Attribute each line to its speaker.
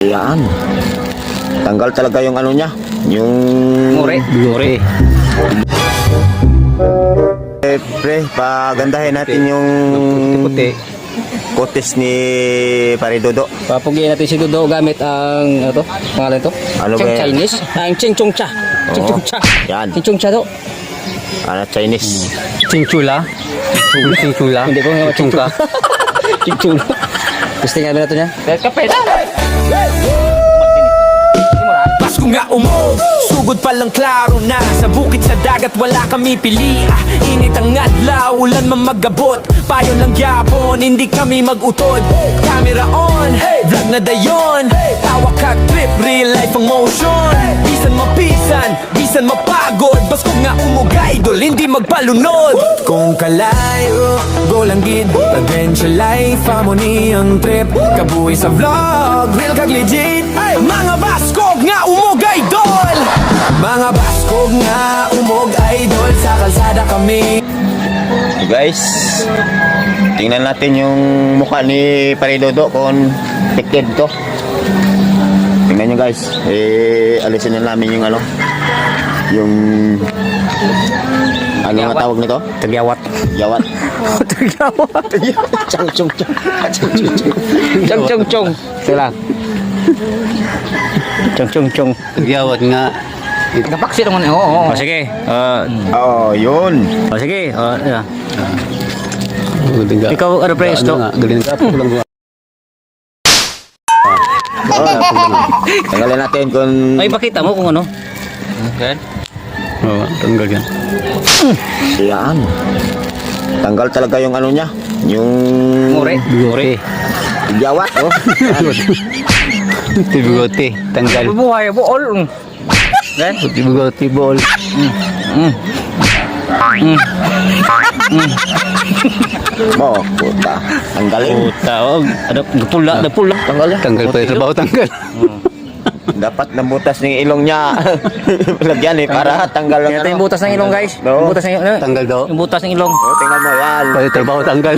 Speaker 1: Yan. Tanggal talaga yung ano niya, yung
Speaker 2: Mure.
Speaker 1: pre, pagandahin natin yung
Speaker 2: Puti.
Speaker 1: kutis ni Pare Dodo.
Speaker 2: Papugiin natin si Dodo gamit ang ano to? Pangalan to?
Speaker 1: Ano ba yan?
Speaker 2: Chinese? Ang Ching Chong Cha. Ching Chong Cha.
Speaker 1: Yan.
Speaker 2: Ching Chong Cha to.
Speaker 1: Ano, Chinese.
Speaker 3: Chingchula. Chingchula.
Speaker 2: Hindi ko nga chungka. Ching Chula. Gusto nga na ito niya. Kape na.
Speaker 4: Pasko nga umog, sugod palang klaro na. Sa bukid sa dagat wala kami pili. Init ang adlaw, ulan man magabot. Payo lang yapon, hindi kami magutod. Camera on, vlog na dayon. Tawa kag trip, real life ang motion. Bisan mapisan, bisan mapagod. Pasko nga umog idol, hindi magpalunod. Kung kalayo, go lang gid. Adventure life, harmony ang trip. Kabuhi sa vlog, real kag legit. Mga baskog nga umog idol. Mga baskog nga umog idol. Sa kalsada kami.
Speaker 1: So guys, tingnan natin yung mukha ni Pare Dodo kung tikid to. Tingnan nyo guys, alisin na namin yung ano, yung ano nga tawag nito?
Speaker 2: Tagyawat.
Speaker 1: Yawat.
Speaker 2: Tagyawat. Chang Chong Cha. Chang Chong Chong. Sila. Chong Chong Chong.
Speaker 3: Tagyawat nga.
Speaker 2: Kapaksit naman. Oo. Sige.
Speaker 1: Oh, yun.
Speaker 2: Sige.
Speaker 3: Ikaw,
Speaker 2: Ikaw, ano pre, ito?
Speaker 3: Galing ka po lang.
Speaker 1: Tanggalin natin kung
Speaker 2: Ay, pakita mo kung ano. Okay.
Speaker 3: Oo, tanggal yan.
Speaker 1: yan. Tanggal talaga yung ano niya, yung
Speaker 2: Mure.
Speaker 1: yawat. Oh.
Speaker 3: Tibigote, tanggal.
Speaker 2: Bubuhay, buol. Gan?
Speaker 3: Tibigote, ball.
Speaker 1: Mo, puta. Tanggalin.
Speaker 2: Tawag. Ada pula.
Speaker 1: Tanggalin.
Speaker 3: Tanggal pa yung trabaho, tanggal.
Speaker 1: Dapat nabutas ng ilong niya. Lagyan para tanggal lang.
Speaker 2: Ito yung butas ng ilong, guys.
Speaker 1: No.
Speaker 2: Yung butas ng ilong.
Speaker 3: Tanggal daw.
Speaker 2: Yung butas ng ilong.
Speaker 1: Oh, tingnan mo yan.
Speaker 3: Pa yung trabaho, tanggal.